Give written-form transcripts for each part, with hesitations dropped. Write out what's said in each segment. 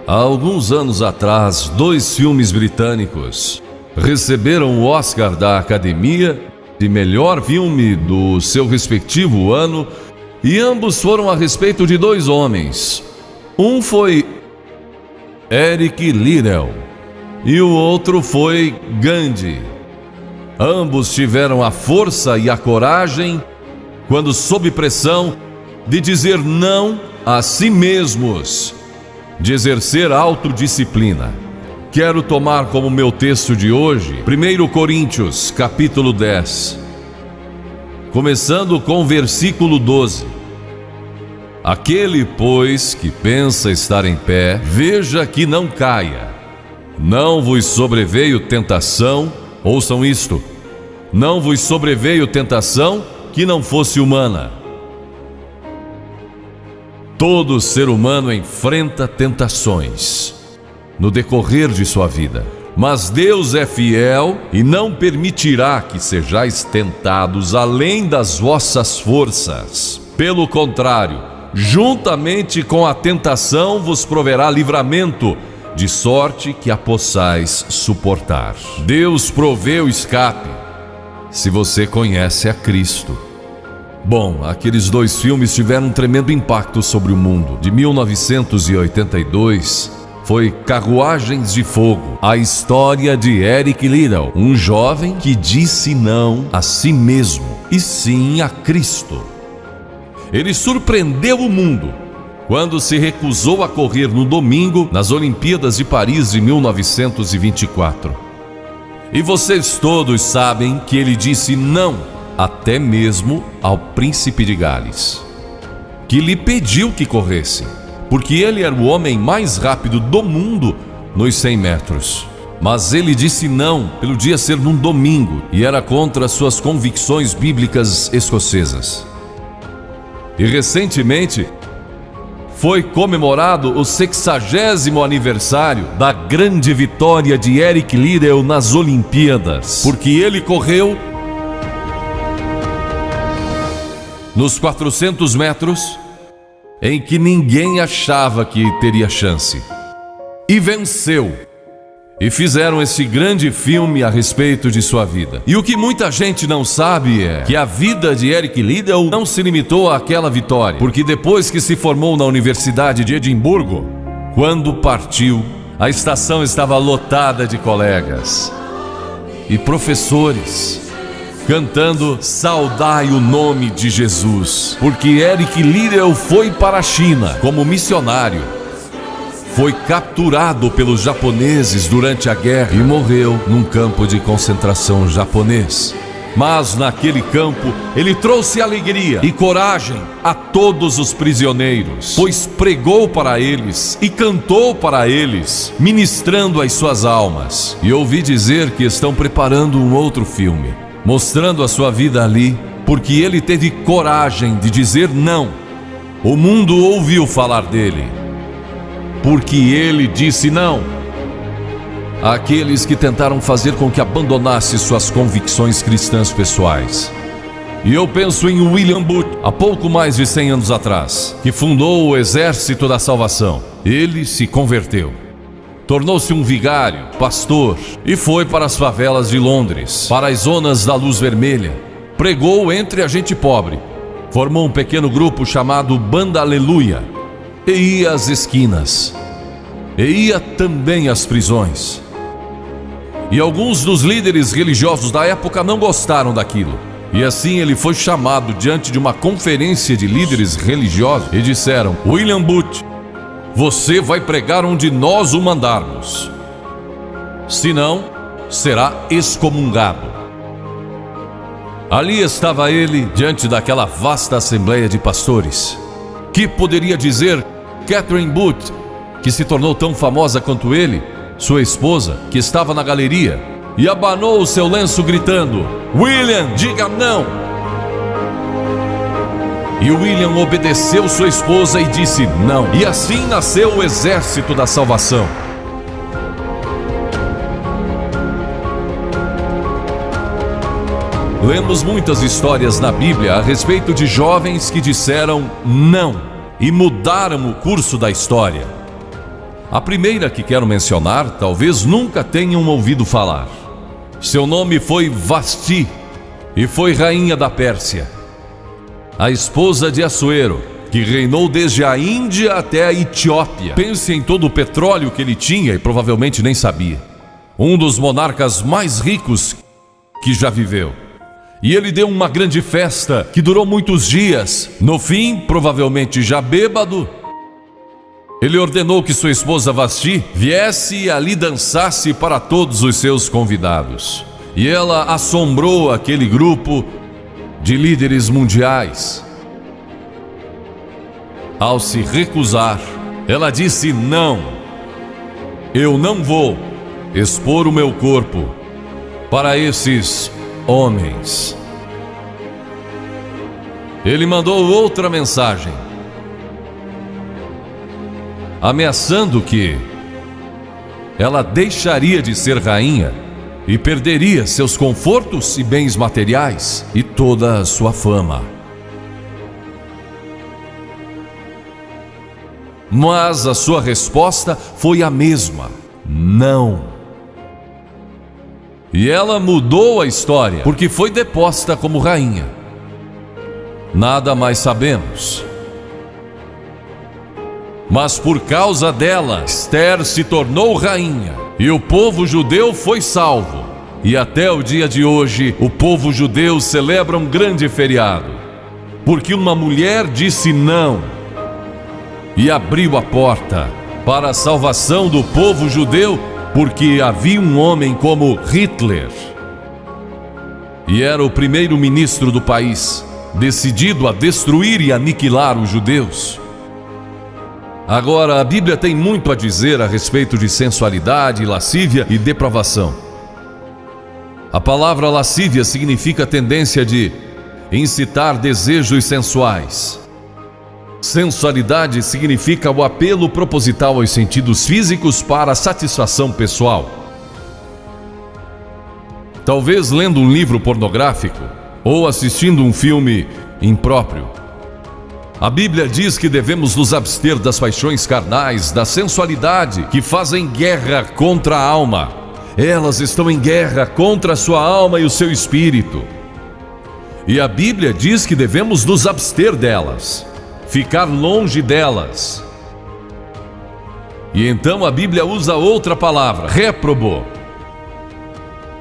Há alguns anos atrás, 2 filmes britânicos receberam o Oscar da Academia de melhor filme do seu respectivo ano, e ambos foram a respeito de 2 homens. Um foi Eric Liddell e o outro foi Gandhi. Ambos tiveram a força e a coragem, quando sob pressão, de dizer não a si mesmos, de exercer autodisciplina. Quero tomar como meu texto de hoje 1 Coríntios, capítulo 10, começando com o versículo 12. Aquele, pois, que pensa estar em pé, veja que não caia. Não vos sobreveio tentação, ouçam isto, não vos sobreveio tentação que não fosse humana. Todo ser humano enfrenta tentações no decorrer de sua vida, mas Deus é fiel e não permitirá que sejais tentados além das vossas forças. Pelo contrário, juntamente com a tentação vos proverá livramento, de sorte que a possais suportar. Deus provê o escape, se você conhece a Cristo. Bom, aqueles 2 filmes tiveram um tremendo impacto sobre o mundo. De 1982, foi Carruagens de Fogo, a história de Eric Liddell, um jovem que disse não a si mesmo e sim a Cristo. Ele surpreendeu o mundo quando se recusou a correr no domingo nas Olimpíadas de Paris de 1924. E vocês todos sabem que ele disse não até mesmo ao príncipe de Gales, que lhe pediu que corresse, porque ele era o homem mais rápido do mundo nos 100 metros. Mas ele disse não pelo dia ser num domingo e era contra suas convicções bíblicas escocesas. E recentemente foi comemorado o 60º aniversário da grande vitória de Eric Liddell nas Olimpíadas, porque ele correu nos 400 metros em que ninguém achava que teria chance, e venceu. E fizeram esse grande filme a respeito de sua vida. E o que muita gente não sabe é que a vida de Eric Liddell não se limitou àquela vitória, porque depois que se formou na Universidade de Edimburgo, quando partiu, a estação estava lotada de colegas e professores cantando "Saudai o nome de Jesus", porque Eric Liddell foi para a China como missionário. Foi capturado pelos japoneses durante a guerra e morreu num campo de concentração japonês. Mas naquele campo ele trouxe alegria e coragem a todos os prisioneiros, pois pregou para eles e cantou para eles, ministrando as suas almas. E ouvi dizer que estão preparando um outro filme, mostrando a sua vida ali, porque ele teve coragem de dizer não. O mundo ouviu falar dele, porque ele disse não àqueles que tentaram fazer com que abandonasse suas convicções cristãs pessoais. E eu penso em William Booth, há pouco mais de 100 anos atrás, que fundou o Exército da Salvação. Ele se converteu, tornou-se um vigário, pastor, e foi para as favelas de Londres, para as zonas da Luz Vermelha. Pregou entre a gente pobre, formou um pequeno grupo chamado Banda Aleluia, e ia às esquinas, e ia também às prisões. E alguns dos líderes religiosos da época não gostaram daquilo, e assim ele foi chamado diante de uma conferência de líderes religiosos e disseram: William Booth, você vai pregar onde nós o mandarmos, senão será excomungado. Ali estava ele diante daquela vasta assembleia de pastores. Que poderia dizer Catherine Booth, que se tornou tão famosa quanto ele, sua esposa, que estava na galeria, e abanou o seu lenço gritando: William, diga não! E William obedeceu sua esposa e disse não. E assim nasceu o Exército da Salvação. Lemos muitas histórias na Bíblia a respeito de jovens que disseram não e mudaram o curso da história. A primeira que quero mencionar, talvez nunca tenham ouvido falar. Seu nome foi Vasti e foi rainha da Pérsia, a esposa de Assuero, que reinou desde a Índia até a Etiópia. Pense em todo o petróleo que ele tinha e provavelmente nem sabia. Um dos monarcas mais ricos que já viveu. E ele deu uma grande festa que durou muitos dias. No fim, provavelmente já bêbado, ele ordenou que sua esposa Vasti viesse e ali dançasse para todos os seus convidados. E ela assombrou aquele grupo de líderes mundiais. Ao se recusar, ela disse: não, eu não vou expor o meu corpo para esses homens. Ele mandou outra mensagem, ameaçando que ela deixaria de ser rainha e perderia seus confortos e bens materiais e toda a sua fama. Mas a sua resposta foi a mesma: não. E ela mudou a história, porque foi deposta como rainha. Nada mais sabemos. Mas por causa dela, Esther se tornou rainha e o povo judeu foi salvo. E até o dia de hoje, o povo judeu celebra um grande feriado, porque uma mulher disse não e abriu a porta para a salvação do povo judeu, porque havia um homem como Hitler, e era o primeiro-ministro do país, decidido a destruir e aniquilar os judeus. Agora, a Bíblia tem muito a dizer a respeito de sensualidade, lascívia e depravação. A palavra lascívia significa tendência de incitar desejos sensuais. Sensualidade significa o apelo proposital aos sentidos físicos para a satisfação pessoal. Talvez lendo um livro pornográfico ou assistindo um filme impróprio. A Bíblia diz que devemos nos abster das paixões carnais, da sensualidade, que fazem guerra contra a alma. Elas estão em guerra contra a sua alma e o seu espírito. E a Bíblia diz que devemos nos abster delas, ficar longe delas. E então a Bíblia usa outra palavra, réprobo.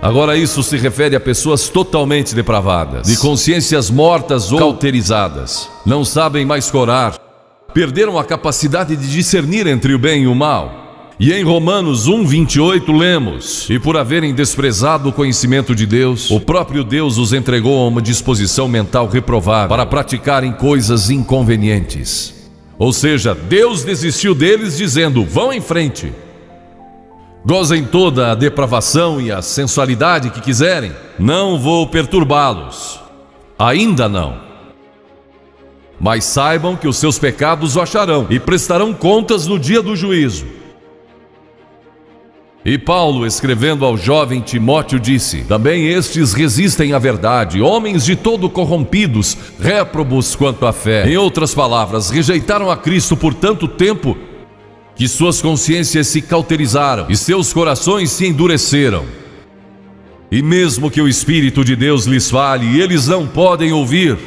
Agora isso se refere a pessoas totalmente depravadas, de consciências mortas ou cauterizadas. Não sabem mais orar, perderam a capacidade de discernir entre o bem e o mal. E em Romanos 1:28 lemos: e por haverem desprezado o conhecimento de Deus, o próprio Deus os entregou a uma disposição mental reprovável para praticarem coisas inconvenientes. Ou seja, Deus desistiu deles dizendo: vão em frente, gozem toda a depravação e a sensualidade que quiserem, não vou perturbá-los, ainda não. Mas saibam que os seus pecados o acharão e prestarão contas no dia do juízo. E Paulo, escrevendo ao jovem Timóteo, disse: também estes resistem à verdade, homens de todo corrompidos, réprobos quanto à fé. Em outras palavras, rejeitaram a Cristo por tanto tempo que suas consciências se cauterizaram e seus corações se endureceram. E mesmo que o Espírito de Deus lhes fale, eles não podem ouvir.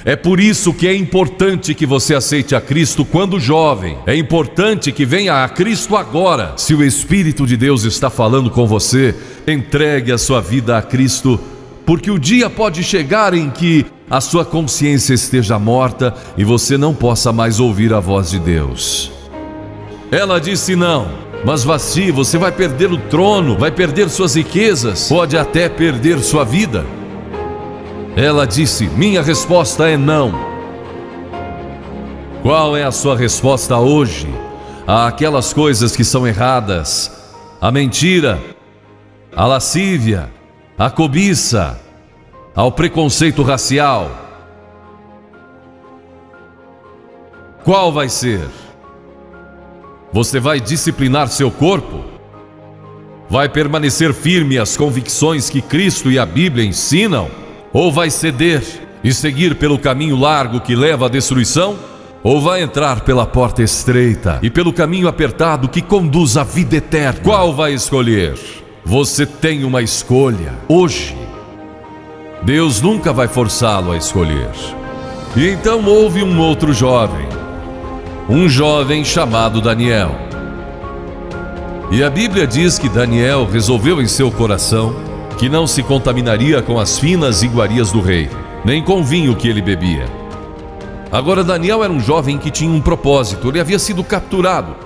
É por isso que é importante que você aceite a Cristo quando jovem. É importante que venha a Cristo agora. Se o Espírito de Deus está falando com você, entregue a sua vida a Cristo, porque o dia pode chegar em que a sua consciência esteja morta e você não possa mais ouvir a voz de Deus. Ela disse não, mas Vasti, você vai perder o trono, vai perder suas riquezas, pode até perder sua vida. Ela disse: minha resposta é não. Qual é a sua resposta hoje àquelas coisas que são erradas? A mentira, a lascívia, a cobiça, ao preconceito racial. Qual vai ser? Você vai disciplinar seu corpo? Vai permanecer firme às convicções que Cristo e a Bíblia ensinam? Ou vai ceder e seguir pelo caminho largo que leva à destruição? ou vai entrar pela porta estreita e pelo caminho apertado que conduz à vida eterna? Qual vai escolher? Você tem uma escolha hoje. Deus nunca vai forçá-lo a escolher. E então houve um outro jovem, um jovem chamado Daniel. E a Bíblia diz que Daniel resolveu em seu coração que não se contaminaria com as finas iguarias do rei, nem com o vinho que ele bebia. Agora Daniel era um jovem que tinha um propósito. Ele havia sido capturado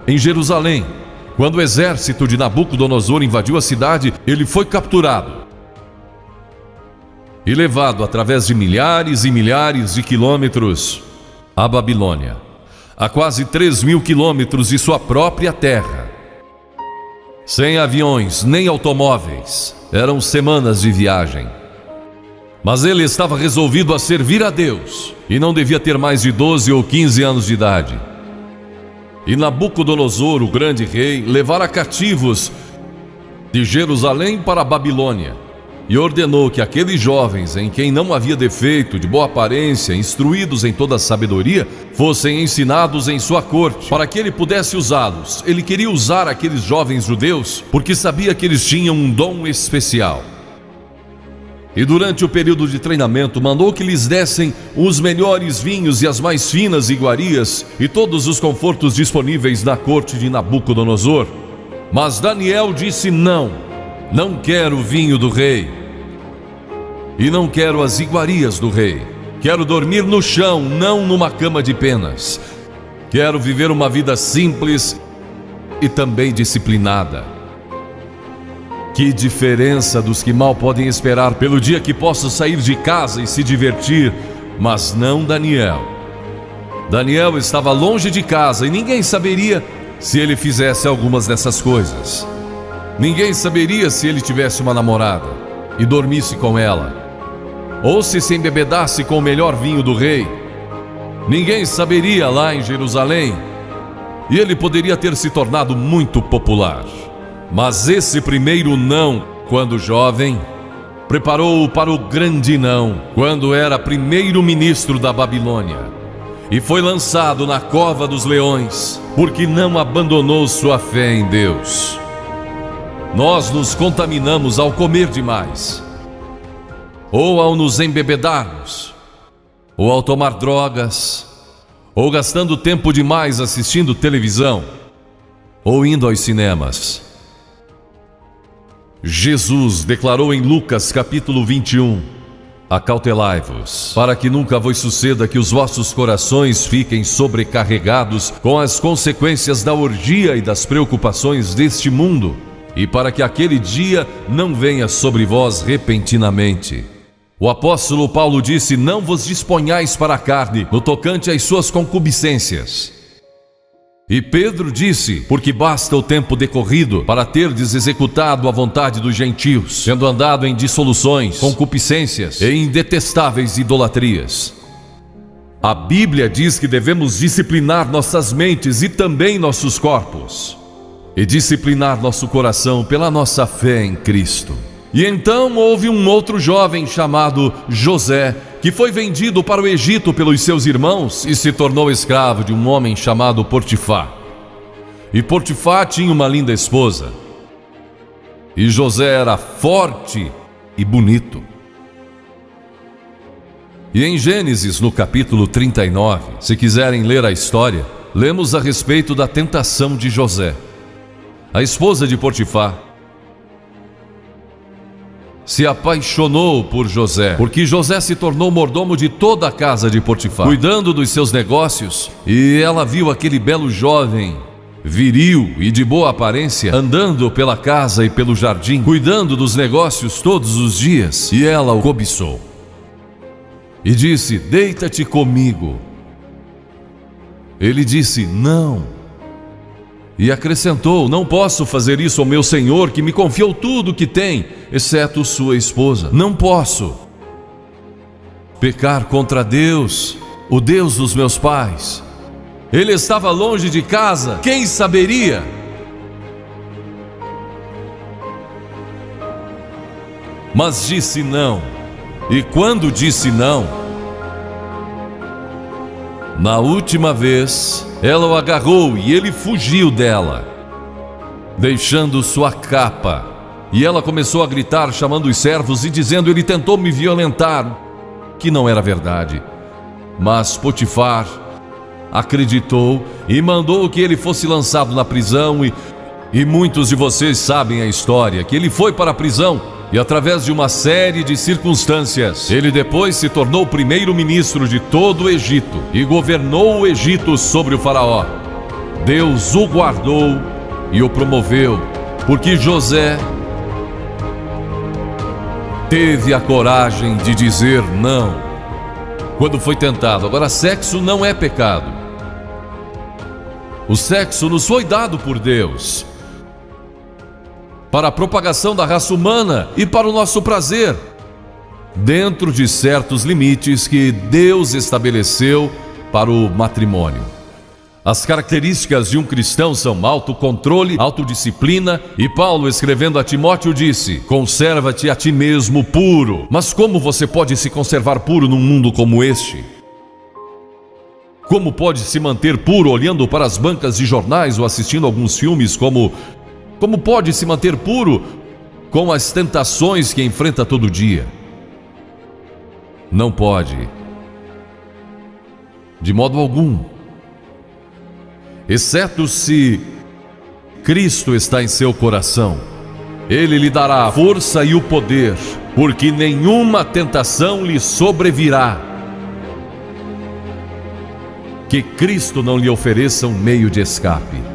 em Jerusalém. Quando o exército de Nabucodonosor invadiu a cidade, ele foi capturado e levado através de milhares e milhares de quilômetros à Babilônia, a quase 3.000 quilômetros de sua própria terra. Sem aviões nem automóveis, eram semanas de viagem. Mas ele estava resolvido a servir a Deus e não devia ter mais de 12 ou 15 anos de idade. E Nabucodonosor, o grande rei, levara cativos de Jerusalém para a Babilônia e ordenou que aqueles jovens, em quem não havia defeito, de boa aparência, instruídos em toda a sabedoria, fossem ensinados em sua corte, para que ele pudesse usá-los. Ele queria usar aqueles jovens judeus porque sabia que eles tinham um dom especial. E durante o período de treinamento mandou que lhes dessem os melhores vinhos e as mais finas iguarias e todos os confortos disponíveis na corte de Nabucodonosor. Mas Daniel disse: não quero o vinho do rei e não quero as iguarias do rei. Quero dormir no chão, não numa cama de penas. Quero viver uma vida simples e também disciplinada. Que diferença dos que mal podem esperar pelo dia que posso sair de casa e se divertir, mas não Daniel. Daniel estava longe de casa e ninguém saberia se ele fizesse algumas dessas coisas. Ninguém saberia se ele tivesse uma namorada e dormisse com ela, ou se embebedasse com o melhor vinho do rei. Ninguém saberia lá em Jerusalém, e ele poderia ter se tornado muito popular. Mas esse primeiro não, quando jovem, preparou-o para o grande não, quando era primeiro-ministro da Babilônia, e foi lançado na cova dos leões, porque não abandonou sua fé em Deus. Nós nos contaminamos ao comer demais, ou ao nos embebedarmos, ou ao tomar drogas, ou gastando tempo demais assistindo televisão, ou indo aos cinemas. Jesus declarou em Lucas capítulo 21: acautelai-vos, para que nunca vos suceda que os vossos corações fiquem sobrecarregados com as consequências da orgia e das preocupações deste mundo, e para que aquele dia não venha sobre vós repentinamente. O apóstolo Paulo disse: não vos disponhais para a carne no tocante às suas concupiscências. E Pedro disse: porque basta o tempo decorrido para terdes executado a vontade dos gentios, tendo andado em dissoluções, concupiscências e em detestáveis idolatrias. A Bíblia diz que devemos disciplinar nossas mentes e também nossos corpos, e disciplinar nosso coração pela nossa fé em Cristo. E então houve um outro jovem chamado José, que foi vendido para o Egito pelos seus irmãos e se tornou escravo de um homem chamado Potifar. E Potifar tinha uma linda esposa, e José era forte e bonito. E em Gênesis, no capítulo 39, se quiserem ler a história, lemos a respeito da tentação de José. A esposa de Potifar se apaixonou por José, porque José se tornou mordomo de toda a casa de Potifar, cuidando dos seus negócios, e ela viu aquele belo jovem, viril e de boa aparência, andando pela casa e pelo jardim, cuidando dos negócios todos os dias, e ela o cobiçou. E disse: deita-te comigo. Ele disse: não. E acrescentou: não posso fazer isso ao meu senhor, que me confiou tudo o que tem, exceto sua esposa. Não posso pecar contra Deus, o Deus dos meus pais. Ele estava longe de casa, quem saberia? Mas disse não. E quando disse não, Na última vez, ela o agarrou e ele fugiu dela, deixando sua capa. E ela começou a gritar, chamando os servos e dizendo: ele tentou me violentar, que não era verdade. Mas Potifar acreditou e mandou que ele fosse lançado na prisão. E muitos de vocês sabem a história, que ele foi para a prisão e através de uma série de circunstâncias, ele depois se tornou primeiro-ministro de todo o Egito e governou o Egito sobre o faraó. Deus o guardou e o promoveu, porque José teve a coragem de dizer não quando foi tentado. Agora, sexo não é pecado. O sexo nos foi dado por Deus para a propagação da raça humana e para o nosso prazer, dentro de certos limites que Deus estabeleceu para o matrimônio. As características de um cristão são autocontrole, autodisciplina, e Paulo, escrevendo a Timóteo, disse: conserva-te a ti mesmo puro. Mas como você pode se conservar puro num mundo como este? Como pode se manter puro olhando para as bancas de jornais ou assistindo alguns filmes? Como pode se manter puro com as tentações que enfrenta todo dia? Não pode, de modo algum, exceto se Cristo está em seu coração. Ele lhe dará a força e o poder, porque nenhuma tentação lhe sobrevirá que Cristo não lhe ofereça um meio de escape.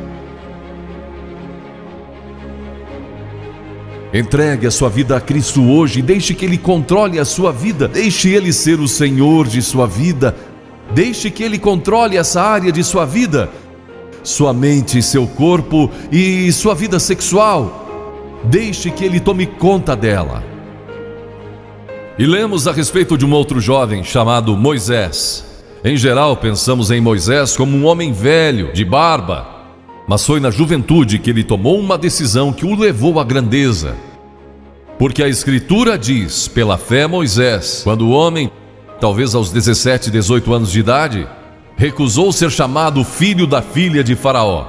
Entregue a sua vida a Cristo hoje, deixe que Ele controle a sua vida, deixe Ele ser o Senhor de sua vida, deixe que Ele controle essa área de sua vida, sua mente, seu corpo e sua vida sexual. Deixe que Ele tome conta dela. E lemos a respeito de um outro jovem chamado Moisés. Em geral, pensamos em Moisés como um homem velho, de barba, mas foi na juventude que ele tomou uma decisão que o levou à grandeza. Porque a Escritura diz, pela fé Moisés, quando o homem, talvez aos 17, 18 anos de idade, recusou ser chamado filho da filha de Faraó.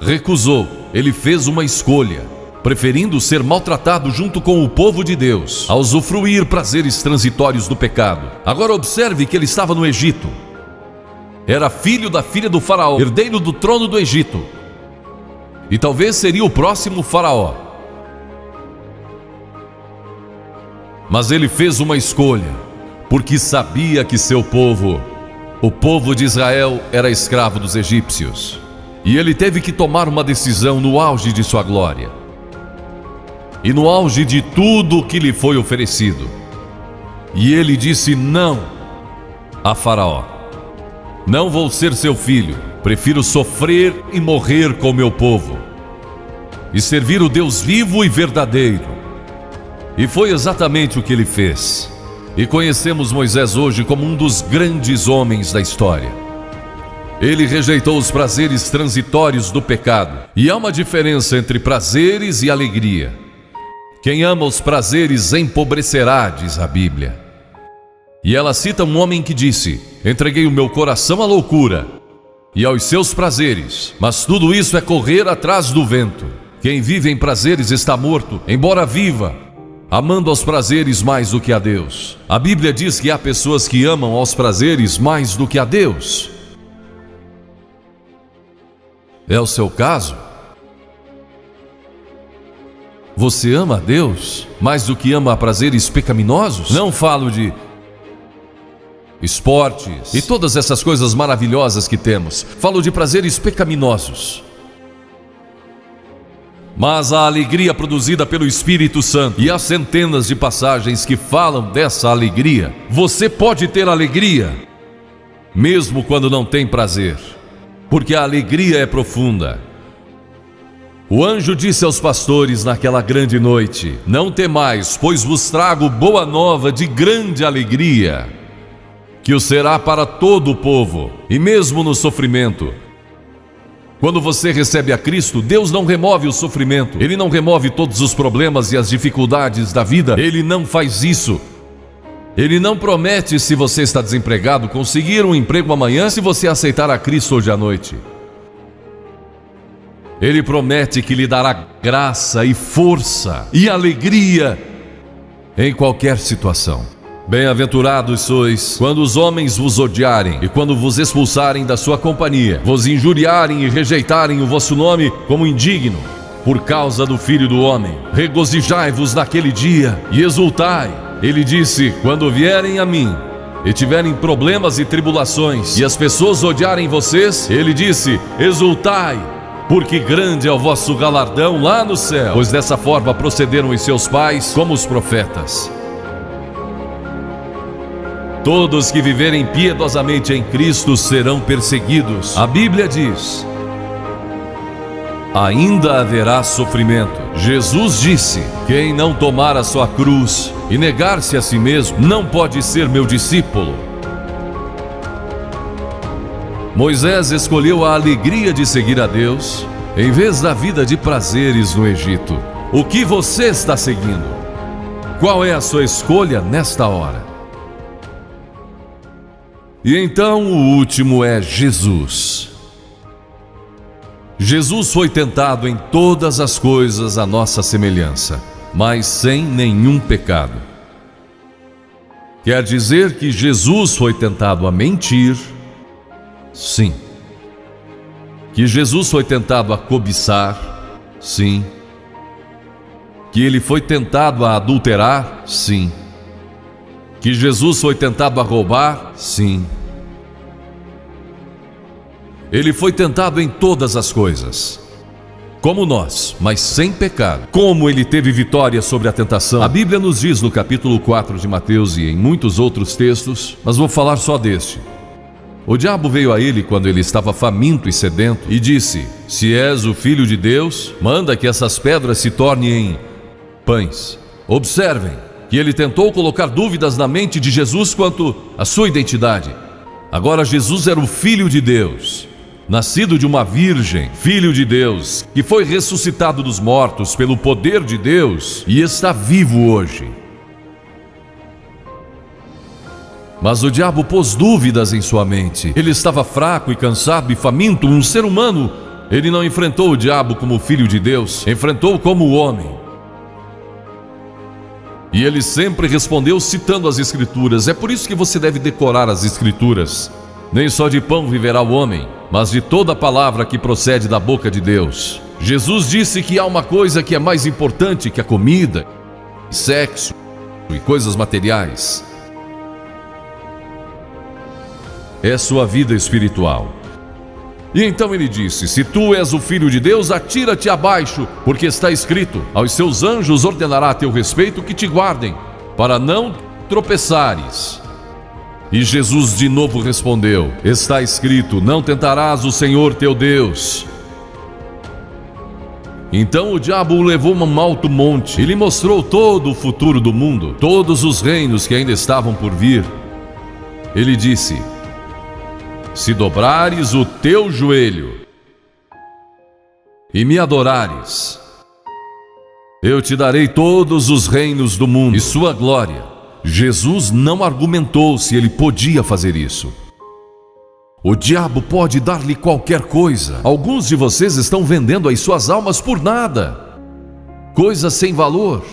Recusou, ele fez uma escolha, preferindo ser maltratado junto com o povo de Deus, a usufruir prazeres transitórios do pecado. Agora observe que ele estava no Egito. Era filho da filha do faraó, herdeiro do trono do Egito. E talvez seria o próximo faraó. Mas ele fez uma escolha, porque sabia que seu povo, o povo de Israel, era escravo dos egípcios. E ele teve que tomar uma decisão no auge de sua glória. E no auge de tudo que lhe foi oferecido. E ele disse não a Faraó. Não vou ser seu filho, prefiro sofrer e morrer com meu povo e servir o Deus vivo e verdadeiro. E foi exatamente o que ele fez. E conhecemos Moisés hoje como um dos grandes homens da história. Ele rejeitou os prazeres transitórios do pecado. E há uma diferença entre prazeres e alegria. Quem ama os prazeres empobrecerá, diz a Bíblia. E ela cita um homem que disse: entreguei o meu coração à loucura e aos seus prazeres, mas tudo isso é correr atrás do vento. Quem vive em prazeres está morto, embora viva, amando aos prazeres mais do que a Deus. A Bíblia diz que há pessoas que amam aos prazeres mais do que a Deus. É o seu caso? Você ama a Deus mais do que ama a prazeres pecaminosos? Não falo de esportes e todas essas coisas maravilhosas que temos. Falo de prazeres pecaminosos. Mas a alegria produzida pelo Espírito Santo, e há centenas de passagens que falam dessa alegria. Você pode ter alegria, mesmo quando não tem prazer, porque a alegria é profunda. O anjo disse aos pastores naquela grande noite: não temais, pois vos trago boa nova de grande alegria, que o será para todo o povo. E mesmo no sofrimento, quando você recebe a Cristo, Deus não remove o sofrimento. Ele não remove todos os problemas e as dificuldades da vida. Ele não faz isso. Ele não promete, se você está desempregado, conseguir um emprego amanhã se você aceitar a Cristo hoje à noite. Ele promete que lhe dará graça e força e alegria em qualquer situação. Bem-aventurados sois quando os homens vos odiarem e quando vos expulsarem da sua companhia, vos injuriarem e rejeitarem o vosso nome como indigno, por causa do Filho do Homem. Regozijai-vos naquele dia e exultai. Ele disse: quando vierem a mim e tiverem problemas e tribulações, e as pessoas odiarem vocês, ele disse: exultai, porque grande é o vosso galardão lá no céu, pois dessa forma procederam os seus pais como os profetas. Todos que viverem piedosamente em Cristo serão perseguidos. A Bíblia diz: ainda haverá sofrimento. Jesus disse: quem não tomar a sua cruz e negar-se a si mesmo não pode ser meu discípulo. Moisés escolheu a alegria de seguir a Deus em vez da vida de prazeres no Egito. O que você está seguindo? Qual é a sua escolha nesta hora? E então o último é Jesus. Jesus foi tentado em todas as coisas à nossa semelhança, mas sem nenhum pecado. Quer dizer que Jesus foi tentado a mentir? Sim. Que Jesus foi tentado a cobiçar? Sim. Que ele foi tentado a adulterar? Sim. Que Jesus foi tentado a roubar? Sim. Ele foi tentado em todas as coisas, como nós, mas sem pecado. Como ele teve vitória sobre a tentação? A Bíblia nos diz no capítulo 4 de Mateus e em muitos outros textos, mas vou falar só deste. O diabo veio a ele quando ele estava faminto e sedento e disse: se és o Filho de Deus, manda que essas pedras se tornem em pães. Observem que ele tentou colocar dúvidas na mente de Jesus quanto à sua identidade. Agora Jesus era o Filho de Deus, nascido de uma virgem, Filho de Deus, que foi ressuscitado dos mortos pelo poder de Deus e está vivo hoje. Mas o diabo pôs dúvidas em sua mente. Ele estava fraco e cansado e faminto, um ser humano. Ele não enfrentou o diabo como Filho de Deus, enfrentou como homem. E ele sempre respondeu citando as Escrituras. É por isso que você deve decorar as Escrituras. Nem só de pão viverá o homem, mas de toda palavra que procede da boca de Deus. Jesus disse que há uma coisa que é mais importante que a comida, sexo e coisas materiais. É sua vida espiritual. E então ele disse: se tu és o Filho de Deus, atira-te abaixo, porque está escrito: aos seus anjos ordenará a teu respeito que te guardem, para não tropeçares. E Jesus de novo respondeu: está escrito: não tentarás o Senhor teu Deus. Então o diabo o levou a um alto monte e lhe mostrou todo o futuro do mundo, todos os reinos que ainda estavam por vir. Ele disse: se dobrares o teu joelho e me adorares, eu te darei todos os reinos do mundo e sua glória. Jesus não argumentou se ele podia fazer isso. O diabo pode dar-lhe qualquer coisa. Alguns de vocês estão vendendo as suas almas por nada, coisas sem valor.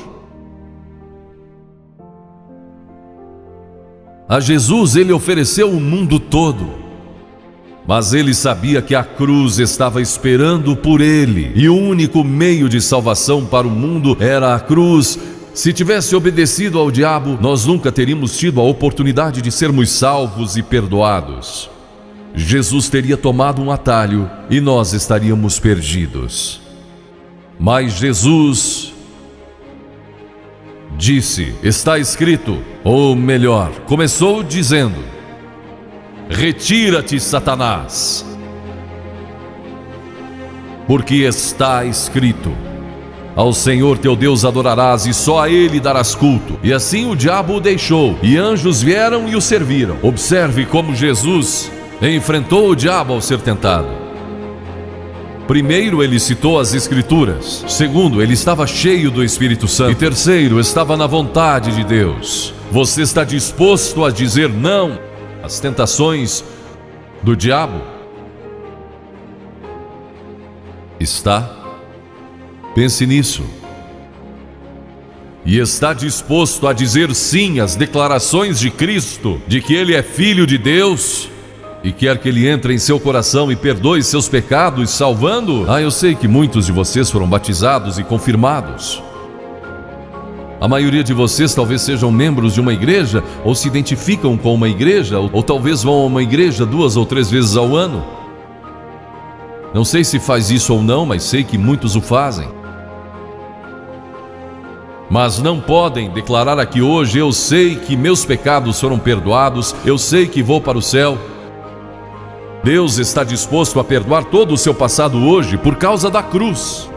A Jesus ele ofereceu o mundo todo. Mas ele sabia que a cruz estava esperando por ele, e o único meio de salvação para o mundo era a cruz. Se tivesse obedecido ao diabo, nós nunca teríamos tido a oportunidade de sermos salvos e perdoados. Jesus teria tomado um atalho e nós estaríamos perdidos. Mas Jesus disse: está escrito, ou melhor, começou dizendo: retira-te, Satanás, porque está escrito: ao Senhor teu Deus adorarás e só a Ele darás culto. E assim o diabo o deixou, e anjos vieram e o serviram. Observe como Jesus enfrentou o diabo ao ser tentado. Primeiro, ele citou as Escrituras. Segundo, ele estava cheio do Espírito Santo. E terceiro, estava na vontade de Deus. Você está disposto a dizer não às tentações do diabo? Está? Pense nisso. E está disposto a dizer sim às declarações de Cristo, de que Ele é Filho de Deus e quer que Ele entre em seu coração e perdoe seus pecados, salvando? Eu sei que muitos de vocês foram batizados e confirmados. A maioria de vocês talvez sejam membros de uma igreja, ou se identificam com uma igreja, ou talvez vão a uma igreja 2 ou 3 vezes ao ano. Não sei se faz isso ou não, mas sei que muitos o fazem. Mas não podem declarar aqui hoje: eu sei que meus pecados foram perdoados, eu sei que vou para o céu. Deus está disposto a perdoar todo o seu passado hoje por causa da cruz.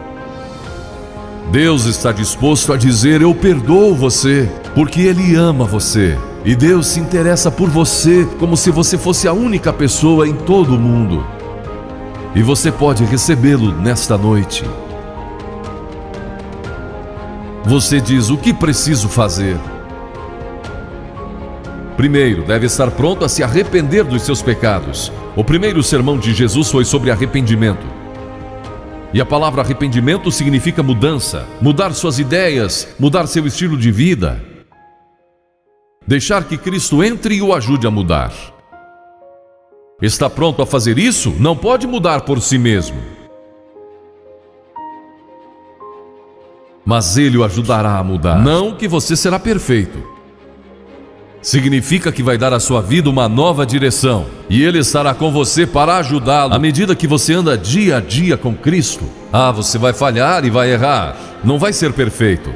Deus está disposto a dizer: eu perdoo você, porque Ele ama você. E Deus se interessa por você como se você fosse a única pessoa em todo o mundo. E você pode recebê-lo nesta noite. Você diz: o que preciso fazer? Primeiro, deve estar pronto a se arrepender dos seus pecados. O primeiro sermão de Jesus foi sobre arrependimento. E a palavra arrependimento significa mudança, mudar suas ideias, mudar seu estilo de vida. Deixar que Cristo entre e o ajude a mudar. Está pronto a fazer isso? Não pode mudar por si mesmo. Mas Ele o ajudará a mudar. Não que você será perfeito. Significa que vai dar à sua vida uma nova direção. E Ele estará com você para ajudá-lo. À medida que você anda dia a dia com Cristo, você vai falhar e vai errar. Não vai ser perfeito.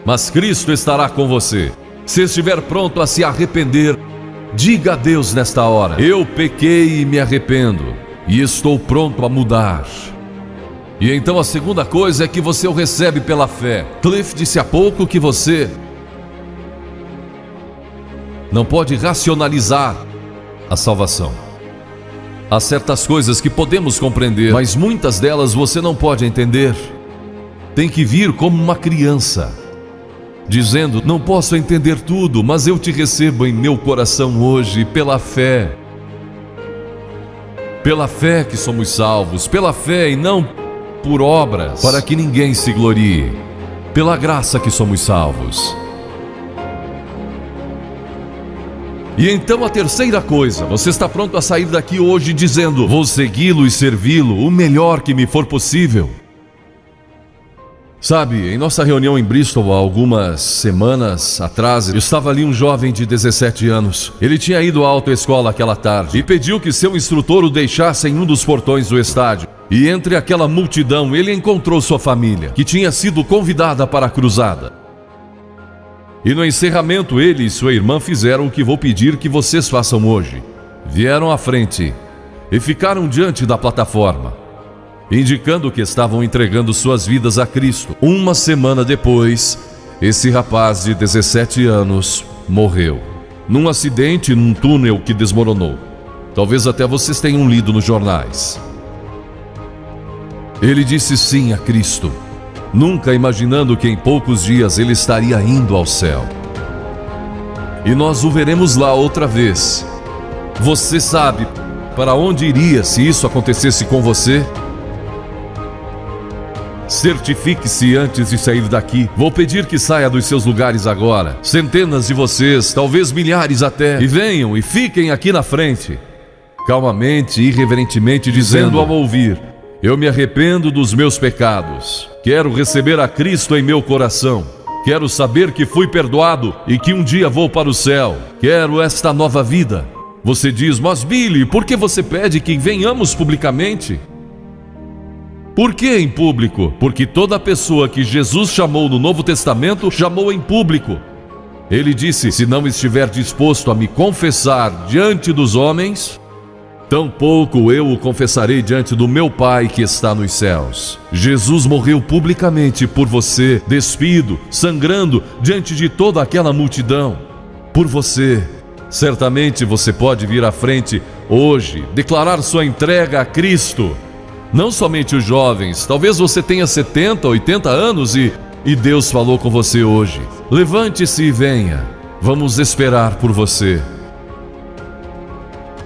Mas Cristo estará com você. Se estiver pronto a se arrepender, diga a Deus nesta hora: eu pequei e me arrependo, e estou pronto a mudar. E então a segunda coisa é que você o recebe pela fé. Cliff disse há pouco que você não pode racionalizar a salvação. Há certas coisas que podemos compreender, mas muitas delas você não pode entender. Tem que vir como uma criança, dizendo: não posso entender tudo, mas eu te recebo em meu coração hoje pela fé. Pela fé que somos salvos, pela fé e não por obras, para que ninguém se glorie. Pela graça que somos salvos. E então a terceira coisa: você está pronto a sair daqui hoje dizendo: vou segui-lo e servi-lo o melhor que me for possível. Sabe, em nossa reunião em Bristol, há algumas semanas atrás, estava ali um jovem de 17 anos. Ele tinha ido à autoescola aquela tarde e pediu que seu instrutor o deixasse em um dos portões do estádio. E entre aquela multidão, ele encontrou sua família, que tinha sido convidada para a cruzada. E no encerramento, ele e sua irmã fizeram o que vou pedir que vocês façam hoje. Vieram à frente e ficaram diante da plataforma, indicando que estavam entregando suas vidas a Cristo. Uma semana depois, esse rapaz de 17 anos morreu num acidente num túnel que desmoronou. Talvez até vocês tenham lido nos jornais. Ele disse sim a Cristo, nunca imaginando que em poucos dias ele estaria indo ao céu. E nós o veremos lá outra vez. Você sabe para onde iria se isso acontecesse com você? Certifique-se antes de sair daqui. Vou pedir que saia dos seus lugares agora. Centenas de vocês, talvez milhares até. E venham e fiquem aqui na frente. Calmamente e irreverentemente dizendo ao ouvir: eu me arrependo dos meus pecados. Quero receber a Cristo em meu coração. Quero saber que fui perdoado e que um dia vou para o céu. Quero esta nova vida. Você diz: mas Billy, por que você pede que venhamos publicamente? Por que em público? Porque toda pessoa que Jesus chamou no Novo Testamento, chamou em público. Ele disse: se não estiver disposto a me confessar diante dos homens, tampouco eu o confessarei diante do meu Pai que está nos céus. Jesus morreu publicamente por você, despido, sangrando diante de toda aquela multidão. Por você. Certamente você pode vir à frente hoje, declarar sua entrega a Cristo Não somente os jovens, talvez você tenha 70, 80 anos e Deus falou com você hoje. Levante-se e venha. Vamos esperar por você.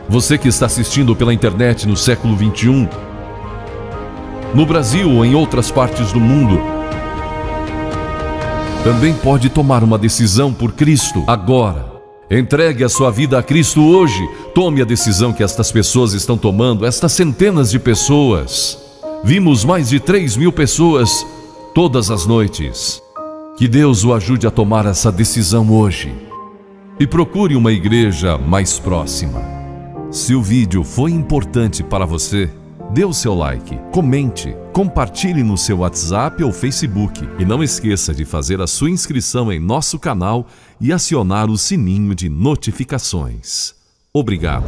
Você que está assistindo pela internet no século 21, no Brasil ou em outras partes do mundo, também pode tomar uma decisão por Cristo agora. Entregue a sua vida a Cristo hoje. Tome a decisão que estas pessoas estão tomando, estas centenas de pessoas. Vimos mais de 3.000 pessoas todas as noites. Que Deus o ajude a tomar essa decisão hoje. E procure uma igreja mais próxima. Se o vídeo foi importante para você, dê o seu like, comente, compartilhe no seu WhatsApp ou Facebook e não esqueça de fazer a sua inscrição em nosso canal e acionar o sininho de notificações. Obrigado.